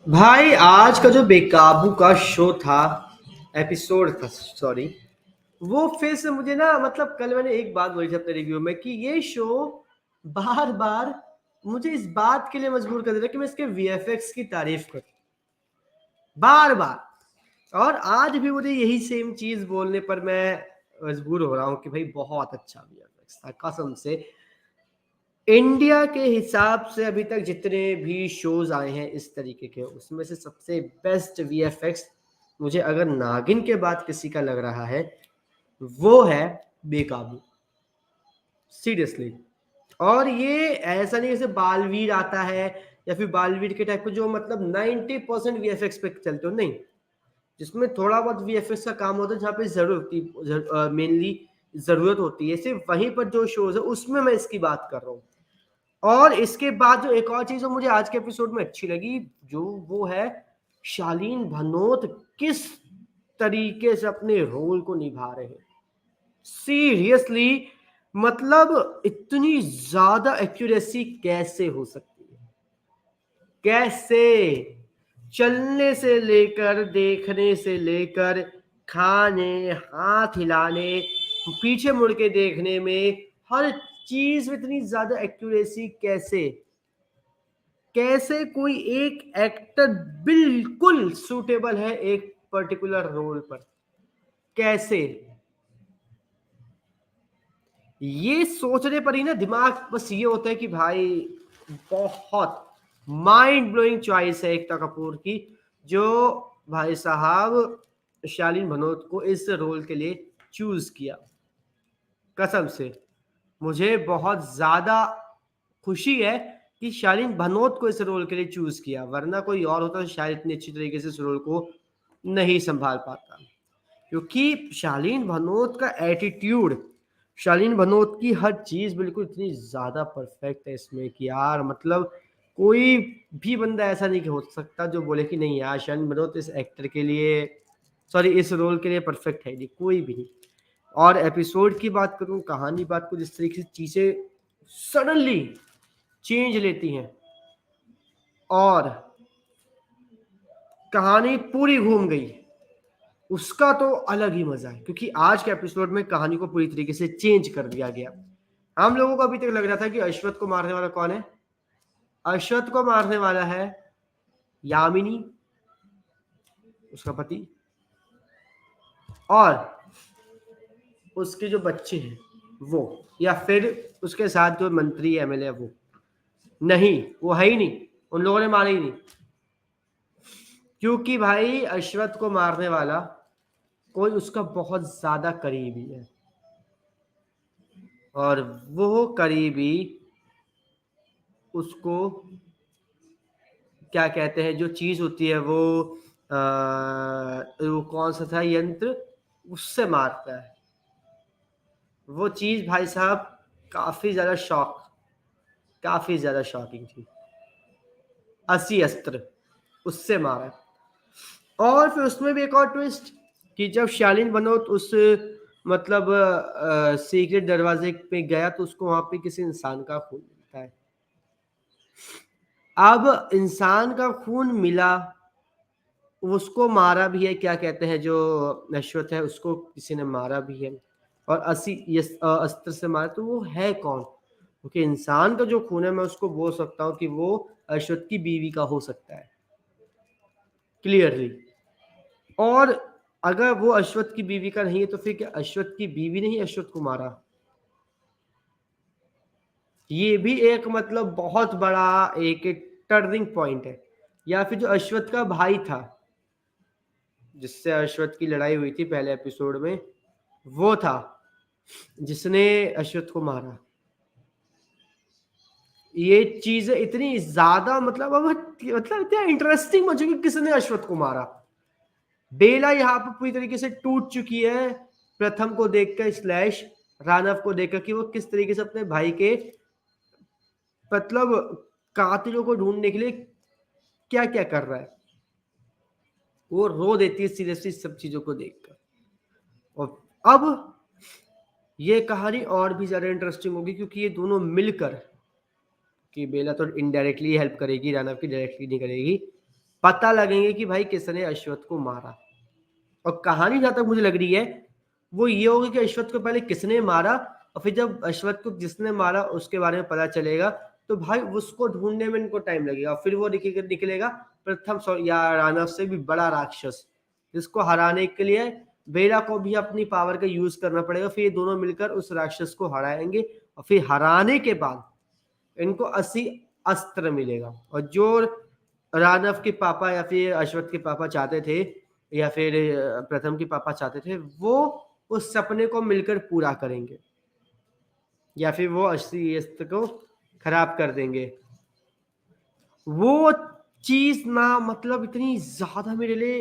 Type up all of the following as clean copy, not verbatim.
भाई आज का जो बेकाबू का शो था, एपिसोड था, सॉरी। वो फिर से मुझे ना, मतलब कल मैंने एक बात बोली थी अपने रिव्यू में कि ये शो बार बार मुझे इस बात के लिए मजबूर कर दे रहा है कि मैं इसके वीएफएक्स की तारीफ करूं बार बार। और आज भी मुझे यही सेम चीज बोलने पर मैं मजबूर हो रहा हूं कि भाई बहुत अच्छा वीएफएक्स था कसम से। इंडिया के हिसाब से अभी तक जितने भी शोज आए हैं इस तरीके के, उसमें से सबसे बेस्ट वीएफएक्स मुझे अगर नागिन के बाद किसी का लग रहा है वो है बेकाबू, सीरियसली। और ये ऐसा नहीं जैसे बालवीर आता है या फिर बालवीर के टाइप के जो मतलब 90% वीएफएक्स पे चलते हो, नहीं। जिसमें थोड़ा बहुत वीएफएक्स का काम होता है, जहाँ पे जरूरत मेनली जरूरत होती है, सिर्फ वहीं पर जो शोज है उसमें मैं इसकी बात कर रहा हूँ। और इसके बाद जो एक और चीज जो मुझे आज के एपिसोड में अच्छी लगी, जो वो है शालीन भनोत किस तरीके से अपने रोल को निभा रहे हैं, सीरियसली। मतलब इतनी ज्यादा एक्यूरेसी कैसे हो सकती है, कैसे? चलने से लेकर, देखने से लेकर, खाने, हाथ हिलाने, पीछे मुड़ के देखने में, हर चीज में इतनी ज्यादा एक्यूरेसी कैसे? कैसे कोई एक एक्टर बिल्कुल सूटेबल है एक पर्टिकुलर रोल पर, कैसे? ये सोचने पर ही ना दिमाग बस ये होता है कि भाई बहुत माइंड ब्लोइंग चॉइस है एकता कपूर की, जो भाई साहब शालीन भनोत को इस रोल के लिए चूज किया। कसम से मुझे बहुत ज्यादा खुशी है कि शालीन भनोत को इस रोल के लिए चूज किया, वरना कोई और होता तो शायद इतनी अच्छी तरीके से इस रोल को नहीं संभाल पाता। क्योंकि शालीन भनोत का एटीट्यूड, शालीन भनोत की हर चीज बिल्कुल इतनी ज्यादा परफेक्ट है इसमें कि यार मतलब कोई भी बंदा ऐसा नहीं हो सकता जो बोले कि नहीं यार शालीन भनोत इस एक्टर के लिए, सॉरी इस रोल के लिए परफेक्ट है, नहीं कोई भी नहीं। और एपिसोड की बात करूं, कहानी बात करूं, जिस तरीके से चीजें सडनली चेंज लेती हैं और कहानी पूरी घूम गई, उसका तो अलग ही मजा है। क्योंकि आज के एपिसोड में कहानी को पूरी तरीके से चेंज कर दिया गया। हम लोगों को अभी तक लग रहा था कि अश्वथ को मारने वाला कौन है। अश्वथ को मारने वाला है यामिनी, उसका पति, और उसके जो बच्चे हैं वो, या फिर उसके साथ जो मंत्री एमएलए है वो। नहीं, वो है ही नहीं, उन लोगों ने मारे ही नहीं। क्योंकि भाई अश्वथ को मारने वाला कोई उसका बहुत ज्यादा करीबी है, और वो करीबी उसको क्या कहते हैं, जो चीज होती है वो कौन सा था यंत्र, उससे मारता है। वो चीज भाई साहब काफी ज्यादा शॉकिंग थी। 80 अस्त्र उससे मारा। और फिर उसमें भी एक और ट्विस्ट कि जब शालीन बनोत उस मतलब सीक्रेट दरवाजे पे गया तो उसको वहां पे किसी इंसान का खून मिलता है। अब इंसान का खून मिला, उसको मारा भी है, क्या कहते हैं जो नश्वत है उसको किसी ने मारा भी है, और 80 अस्त्र से मारा, तो वो है कौन? क्योंकि इंसान का जो खून है मैं उसको बोल सकता हूँ कि वो अश्वत की बीवी का हो सकता है क्लियरली। और अगर वो अश्वत की बीवी का नहीं है तो फिर क्या अश्वत की बीवी ने ही अश्वत को मारा? ये भी एक मतलब बहुत बड़ा एक टर्निंग पॉइंट है। या फिर जो अश्वत का भाई था जिससे अश्वत की लड़ाई हुई थी पहले एपिसोड में, वो था जिसने अश्वत को मारा। ये चीज इतनी ज्यादा मतलब अब मतलब इतना इंटरेस्टिंग बन चुकी, किसने अश्वत को मारा। बेला यहाँ पर पूरी तरीके से टूट चुकी है, प्रथम को देखकर स्लैश रानव को देखकर कि वो किस तरीके से अपने भाई के मतलब कातिलों को ढूंढने के लिए क्या क्या कर रहा है। वो रो देती है सीरियसली सब चीजों को देखकर। और अब ये कहानी और भी ज्यादा इंटरेस्टिंग होगी क्योंकि ये दोनों मिलकर, कि बेला तो इनडायरेक्टली हेल्प करेगी, रानव की डायरेक्टली नहीं करेगी, पता लगेंगे कि भाई किसने अश्वत्थ को मारा। और कहानी जहां तक मुझे लग रही है वो ये होगी कि अश्वत्थ को पहले किसने मारा, और फिर जब अश्वत्थ को जिसने मारा उसके बारे में पता चलेगा तो भाई उसको ढूंढने में इनको टाइम लगेगा। फिर वो निकलेगा प्रथम या राणव से भी बड़ा राक्षस, जिसको हराने के लिए बेला को भी अपनी पावर का यूज करना पड़ेगा। फिर ये दोनों मिलकर उस राक्षस को हराएंगे और फिर हराने के बाद इनको 80 अस्त्र मिलेगा। और जो राणव के पापा या फिर अश्वत्थ के पापा चाहते थे या फिर प्रथम के पापा चाहते थे, वो उस सपने को मिलकर पूरा करेंगे या फिर वो 80 अस्त्र को खराब कर देंगे। वो चीज ना मतलब इतनी ज्यादा मेरे लिए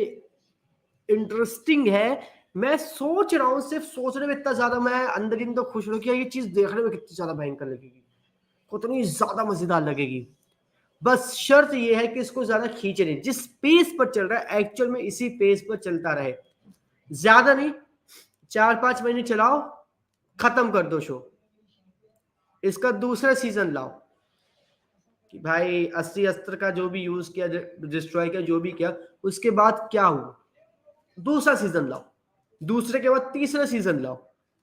इंटरेस्टिंग है। मैं सोच रहा हूँ, सिर्फ सोचने में इतना ज्यादा मैं अंदर ही अंदर खुश हूँ कि ये चीज देखने में कितनी ज्यादा भयंकर लगेगी, कितनी ज्यादा मजेदार लगेगी। बस शर्त ये है कि इसको ज्यादा खींचे नहीं, जिस पेस पर चल रहा है एक्चुअल में इसी पेस पर चलता रहे, ज्यादा नहीं। 4-5 महीने चलाओ, खत्म कर दो शो, इसका दूसरा सीजन लाओ कि भाई 80 अस्त्र का जो भी यूज किया, डिस्ट्रॉय किया, जो भी किया, उसके बाद क्या हुआ, दूसरा सीजन लाओ, दूसरे के बाद तीसरा सीजन लाओ,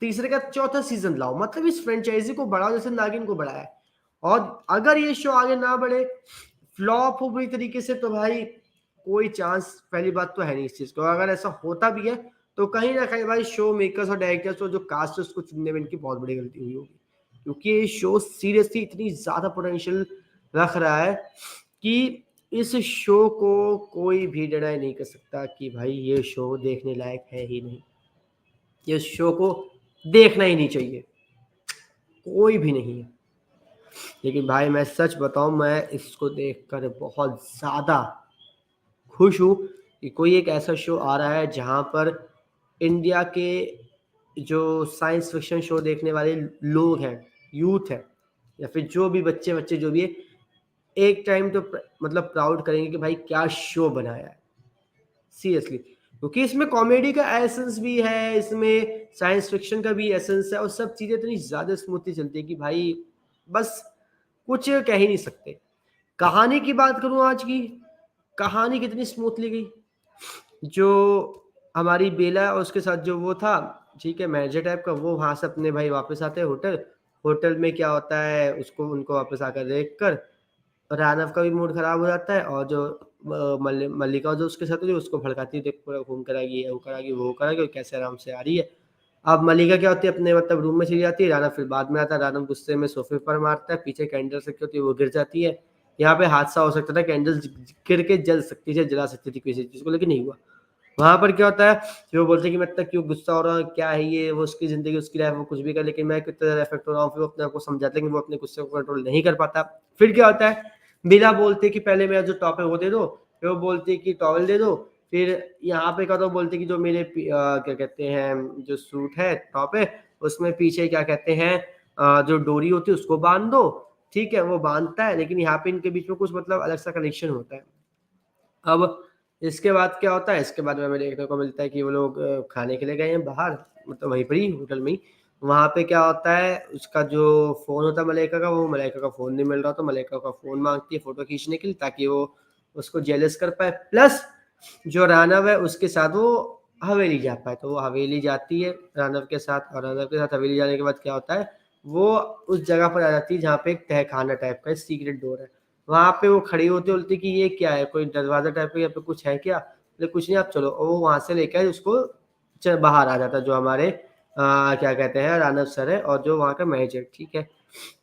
तीसरे का चौथा सीजन लाओ। मतलब इस फ्रेंचाइजी को बढ़ाओ जैसे नागिन को बढ़ाया है। और अगर ये शो आगे ना बढ़े, फ्लॉप हो बुरी तरीके से, तो भाई कोई चांस पहली बात तो है नहीं इस चीज को। अगर ऐसा होता भी है तो कहीं ना कहीं भाई शो मेकर्स और डायरेक्टर्स और जो कास्ट है उसको चुनने में इनकी बहुत बड़ी गलती हुई होगी, क्योंकि ये शो सीरियसली इतनी ज्यादा पोटेंशियल रख रहा है कि इस शो को कोई भी डिनाई नहीं कर सकता कि भाई ये शो देखने लायक है ही नहीं, ये शो को देखना ही नहीं चाहिए, कोई भी नहीं है। लेकिन भाई मैं सच बताऊं, मैं इसको देखकर बहुत ज़्यादा खुश हूँ कि कोई एक ऐसा शो आ रहा है जहाँ पर इंडिया के जो साइंस फिक्शन शो देखने वाले लोग हैं, यूथ है या फिर जो भी बच्चे बच्चे जो भी है, एक टाइम तो मतलब प्राउड करेंगे कि भाई क्या शो बनाया है सीरियसली। क्योंकि इसमें कॉमेडी का एसेंस भी है, इसमें साइंस फिक्शन का भी एसेंस है, और सब चीज़ें इतनी ज़्यादा स्मूथली चलती है कि भाई बस कुछ कह ही नहीं सकते। कहानी की बात करूं, आज की कहानी कितनी स्मूथली गई। जो हमारी बेला और उसके साथ जो वो था, ठीक है, मैनेजर टाइप का, वो वहां से अपने भाई वापस आते हैं होटल। होटल में क्या होता है, उसको उनको वापस आकर देख कर रानव का भी मूड खराब हो जाता है, और जो मल्लिका जो उसके साथ होती है उसको भड़काती है, देख पूरा खून कराएगी, वो कराएगी, वो कराएगी, कैसे आराम से आ रही है। अब मल्लिका क्या होती है, अपने मतलब रूम में चली जाती है, रानव फिर बाद में आता है, रानव गुस्से में सोफे पर मारता है, पीछे कैंडल्स रखी होती है वो गिर जाती है। यहाँ पे हादसा हो सकता था, कैंडल्स गिर के जल सकती है, जला सकती थी किसी चीज को, लेकिन नहीं हुआ। वहां पर क्या होता है, फिर वो बोलते हैं कि मैं इतना क्यों गुस्सा हो रहा हूँ, क्या है ये, वो उसकी जिंदगी उसकी लाइफ, वो कुछ भी कर, लेकिन मैं कितना ज्यादा इफेक्ट हो रहा हूँ। फिर वो अपने आप को समझाते हैं कि वो अपने गुस्से को कंट्रोल नहीं कर पाता। फिर क्या होता है, बिना बोलते कि पहले मेरा जो टॉप है वो दे दो, फिर वो बोलती है कि टॉवल दे दो। फिर यहाँ पे क्या होता है, बोलते कि जो मेरे क्या कहते हैं, जो सूट है टॉप है उसमें पीछे क्या कहते हैं, जो डोरी होती है उसको बांध दो। ठीक है, वो बांधता है, लेकिन यहाँ पे इनके बीच में कुछ मतलब अलग सा कनेक्शन होता है। अब इसके बाद क्या होता है, इसके बाद में हमें देखने को मिलता है कि वो लोग खाने के लिए गए हैं बाहर, मतलब वहीं पर ही होटल में ही। वहाँ पे क्या होता है, उसका जो फ़ोन होता है मलाइका का, वो मलाइका का फ़ोन नहीं मिल रहा, तो मलाइका का फ़ोन मांगती है फ़ोटो खींचने के लिए, ताकि वो उसको जेलस कर पाए, प्लस जो रानव है उसके साथ वो हवेली जा पाए। तो वो हवेली जाती है रानव के साथ, और रानव के साथ हवेली जाने के बाद क्या होता है, वो उस जगह पर आ जाती है जहाँ पे एक तहखाना टाइप का सीक्रेट डोर है। वहाँ पे वो खड़ी होती बोलती कि ये क्या है, कोई दरवाजा टाइप का यहाँ पे कुछ है क्या, बोले कुछ नहीं, आप चलो। और वो वहाँ से लेकर उसको बाहर आ जाता है, जो हमारे क्या कहते हैं रानव सर है, और जो वहाँ का मैनेजर, ठीक है।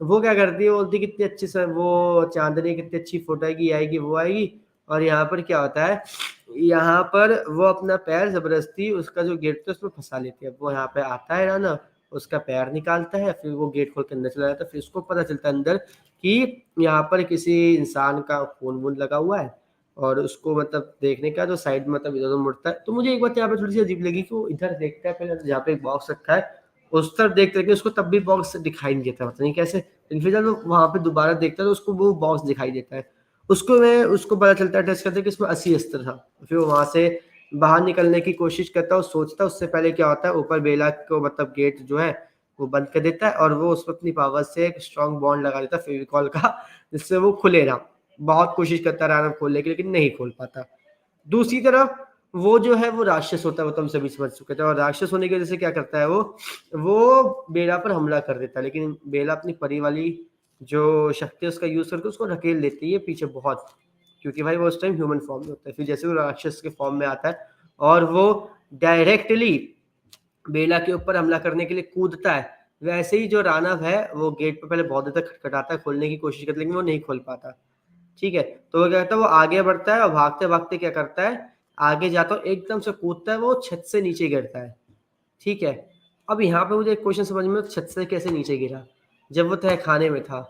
वो क्या करती है, बोलती कितनी अच्छी सर वो चांदनी कितनी अच्छी फोटो आएगी, आएगी वो आएगी। और यहाँ पर क्या होता है, यहाँ पर वो अपना पैर जबरदस्ती उसका जो गेट था उसमें फंसा लेती है। वो यहाँ पे आता है राना, उसका पैर निकालता है, फिर वो गेट खोल के अंदर चला जाता है। फिर उसको पता चलता है अंदर कि यहाँ पर किसी इंसान का खून वून लगा हुआ है, और उसको मतलब देखने का जो साइड मतलब इधर उधर मुड़ता है। तो मुझे एक बात यहाँ पे थोड़ी सी अजीब लगी कि वो इधर देखता है पहले, जहाँ पे एक बॉक्स रखा है उस तरफ देखते कि उसको तब भी बॉक्स दिखाई नहीं देता, पता नहीं कैसे। लेकिन फिर जब वहां पे दोबारा देखता है तो उसको वो बॉक्स दिखाई देता है। उसको पता चलता है, टेस्ट करते कि इसमें 80 अस्त्र था। फिर वो वहां से बाहर निकलने की कोशिश करता है, सोचता है, उससे पहले क्या होता है, ऊपर बेला को मतलब गेट जो है वो बंद कर देता है, और वो उसमें अपनी पावर से एक स्ट्रॉन्ग बॉन्ड लगा देता है फेविकॉल का, जिससे वो खुले ना। बहुत कोशिश करता है राणव खोलने की, लेकिन नहीं खोल पाता। दूसरी तरफ वो जो है वो राक्षस होता है, वो तो हम सभी समझ चुके थे, और राक्षस होने की वजह से क्या करता है वो बेला पर हमला कर देता है, लेकिन बेला अपनी परी वाली जो शक्ति है उसका यूज करके उसको ढकेल देती है पीछे बहुत, क्योंकि भाई वो उस टाइम ह्यूमन फॉर्म में होता है। फिर जैसे वो राक्षस के फॉर्म में आता है और वो डायरेक्टली बेला के ऊपर हमला करने के लिए कूदता है, वैसे ही जो राणव है वो गेट पर पहले बहुत देर तक खटखटाता है, खोलने की कोशिश करता है, लेकिन वो नहीं खोल पाता। ठीक है, तो वो क्या करता है, वो आगे बढ़ता है और भागते भागते क्या करता है, आगे जाता है, एकदम से कूदता है, वो छत से नीचे गिरता है। ठीक है, अब यहाँ पे मुझे एक क्वेश्चन समझ में, छत से कैसे नीचे गिरा जब वो तहखाने में था?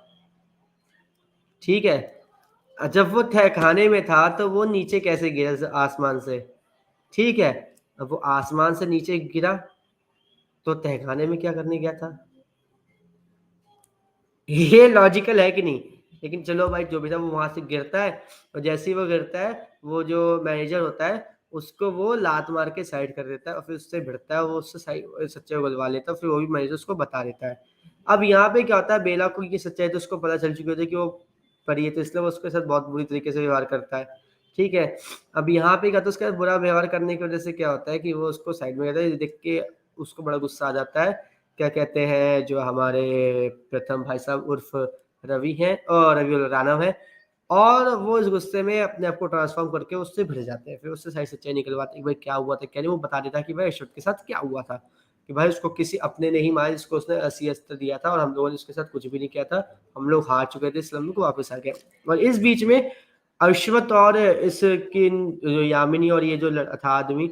ठीक है, जब वो तहखाने में था तो वो नीचे कैसे गिरा आसमान से? ठीक है, अब वो आसमान से नीचे गिरा तो तहखाने में क्या करने गया था? ये लॉजिकल है कि नहीं? लेकिन चलो भाई, जो भी था वो वहां से गिरता है, और जैसे ही वो गिरता है वो जो मैनेजर होता है उसको वो लात मार के साइड कर देता है, और फिर उससे भिड़ता है, वो उससे सच्चाई को बुलवा लेता है, फिर वो भी मैनेजर उसको बता देता है। अब यहाँ पे क्या होता है, बेला को ये सच्चाई तो उसको पता चल चुकी होती है कि वो परी है, तो इसलिए वो उसके साथ बहुत बुरी तरीके से व्यवहार करता है। ठीक है, अब यहाँ पे क्या, तो उसका बुरा व्यवहार करने की वजह से क्या होता है कि वो उसको साइड में कहता है, देख के उसको बड़ा गुस्सा आ जाता है। क्या कहते हैं, जो हमारे प्रथम भाई साहब उर्फ रवि हैं, और रवि राणव है, और वो इस गुस्से में अपने आप को ट्रांसफॉर्म करके उससे भिड़ जाते हैं। फिर उससे सारी सच्चाई निकलवाते हैं कि भाई क्या हुआ था क्या नहीं, वो बता देता है कि भाई अशोक के साथ क्या हुआ था, कि भाई उसको किसी अपने ने ही मारा, जिसको उसने 80 अस्त्र दिया था, और हम लोगों ने उसके साथ कुछ भी नहीं किया था, हम लोग हार चुके थे, इसलिए हम लोग वापस आ गए। और इस बीच में अश्वत और इसकी जो यामिनी और ये जो था आदमी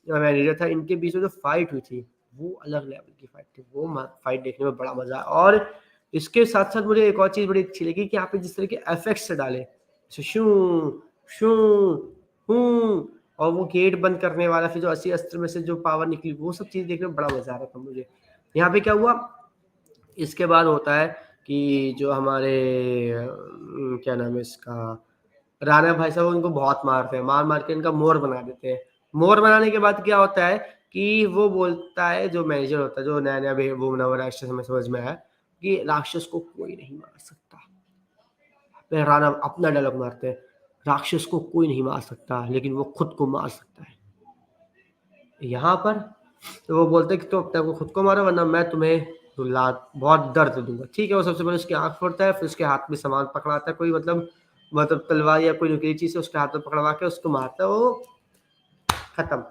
मैनेजर था, इनके बीच में जो फाइट हुई थी वो अलग लेवल की फाइट थी, वो फाइट देखने में बड़ा मजा आया। और इसके साथ साथ मुझे एक और चीज बड़ी अच्छी लगी कि यहाँ पे जिस तरह के एफेक्ट्स डाले, शू शू हूं, और वो गेट बंद करने वाला, फिर जो 80 अस्त्र में से जो पावर निकली, वो सब चीज देखने में बड़ा मजा आ रहा था मुझे। यहाँ पे क्या हुआ, इसके बाद होता है कि जो हमारे क्या नाम है इसका, राणा भाई साहब उनको बहुत मारते हैं, मार मार के इनका मोर बना देते हैं। मोर बनाने के बाद क्या होता है कि वो बोलता है, जो मैनेजर होता है, जो नया नया वो बना हुआ राक्षस, हमें समझ में आया कि राक्षस को कोई नहीं मार सकता। फिर राणा अपना डायलॉग मारते हैं, राक्षस को कोई नहीं मार सकता, लेकिन वो खुद को मार सकता है। यहाँ पर तो वो बोलते हैं कि तुम अपने आप को खुद को मारो, वरना मैं तुम्हें बहुत दर्द दूंगा। ठीक है, वो सबसे पहले उसकी आंख फोड़ता है, फिर उसके हाथ में सामान पकड़ाता है, कोई मतलब तलवार या कोई नुकीली चीज से उसके हाथ में पकड़वा के उसको मारता है, वो खत्म।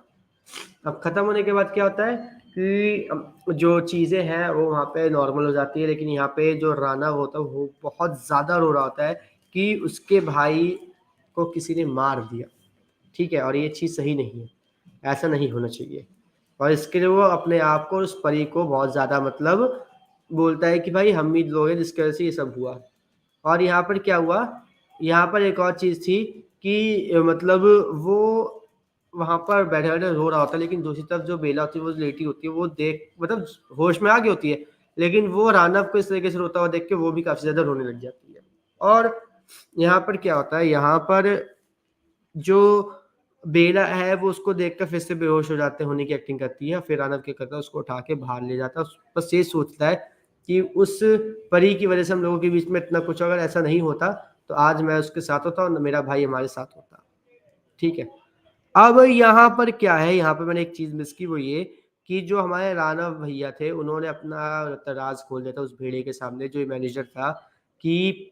अब खत्म होने के बाद क्या होता है कि जो चीजें हैं वो वहाँ पे नॉर्मल हो जाती है, लेकिन यहाँ पे जो राणा होता है वो बहुत ज्यादा रो रहा होता है कि उसके भाई को किसी ने मार दिया। ठीक है, और ये चीज सही नहीं है, ऐसा नहीं होना चाहिए। और इसके लिए वो अपने आप को, उस परी को बहुत ज्यादा मतलब बोलता है कि भाई हम ही लोग हैं जिसकी वजह से ये सब हुआ। और यहाँ पर क्या हुआ, यहाँ पर एक और चीज थी कि मतलब वो वहां पर बैठे बैठे रो रहा होता है, लेकिन दूसरी तरफ जो बेला होती है वो लेटी होती है, वो देख मतलब होश में आ गई होती है, लेकिन वो राणव को इस तरीके से रोता हुआ देख के वो भी काफी ज्यादा रोने लग जाती है। और यहाँ पर क्या होता है, यहाँ पर जो बेला है वो उसको देखकर फिर से बेहोश हो जाते होने की एक्टिंग करती है, फिर राणव क्या करता है, उसको उठा के बाहर ले जाता है, बस ये सोचता है कि उस परी की वजह से हम लोगों के बीच में इतना कुछ, अगर ऐसा नहीं होता तो आज मैं उसके साथ होता और मेरा भाई हमारे साथ होता। ठीक है, अब यहाँ पर क्या है, यहाँ पर मैंने एक चीज मिस की, वो ये कि जो हमारे राणव भैया थे उन्होंने अपना राज खोल दिया था उस भेड़िए के सामने, जो मैनेजर था, कि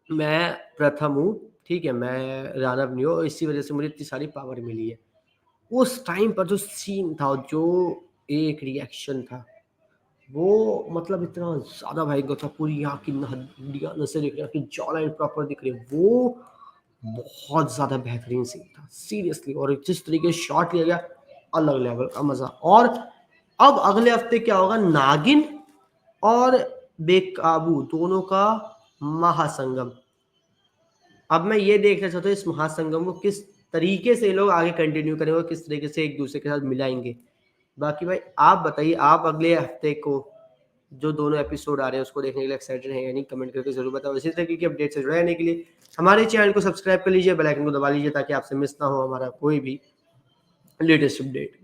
मैं प्रथम हूँ, ठीक है, मैं राणव नहीं हूँ, और इसी वजह से मुझे इतनी सारी पावर मिली है। उस टाइम पर जो सीन था, जो एक रिएक्शन था, वो मतलब इतना ज्यादा भयंकर था, पूरी यहाँ की हड्डियां नसें दिख रही, आपकी जॉ लाइन प्रॉपर दिख रही है, वो बहुत ज्यादा बेहतरीन सीन था सीरियसली। और जिस तरीके से शॉट लिया गया, अलग लेवल का मजा। और अब अगले हफ्ते क्या होगा, नागिन और बेकाबू दोनों का महासंगम। अब मैं ये देखना चाहता हूँ इस महासंगम को किस तरीके से लोग आगे कंटिन्यू करेंगे, किस तरीके से एक दूसरे के साथ मिलाएंगे। बाकी भाई आप बताइए, आप अगले हफ्ते को जो दोनों एपिसोड आ रहे हैं उसको देखने के लिए एक्साइटेड हैं या नहीं, कमेंट करके जरूर बताओ। इसी तरीके की अपडेट से जुड़े रहने के लिए हमारे चैनल को सब्सक्राइब कर लीजिए, बेल आइकन को दबा लीजिए, ताकि आपसे मिस ना हो हमारा कोई भी लेटेस्ट अपडेट।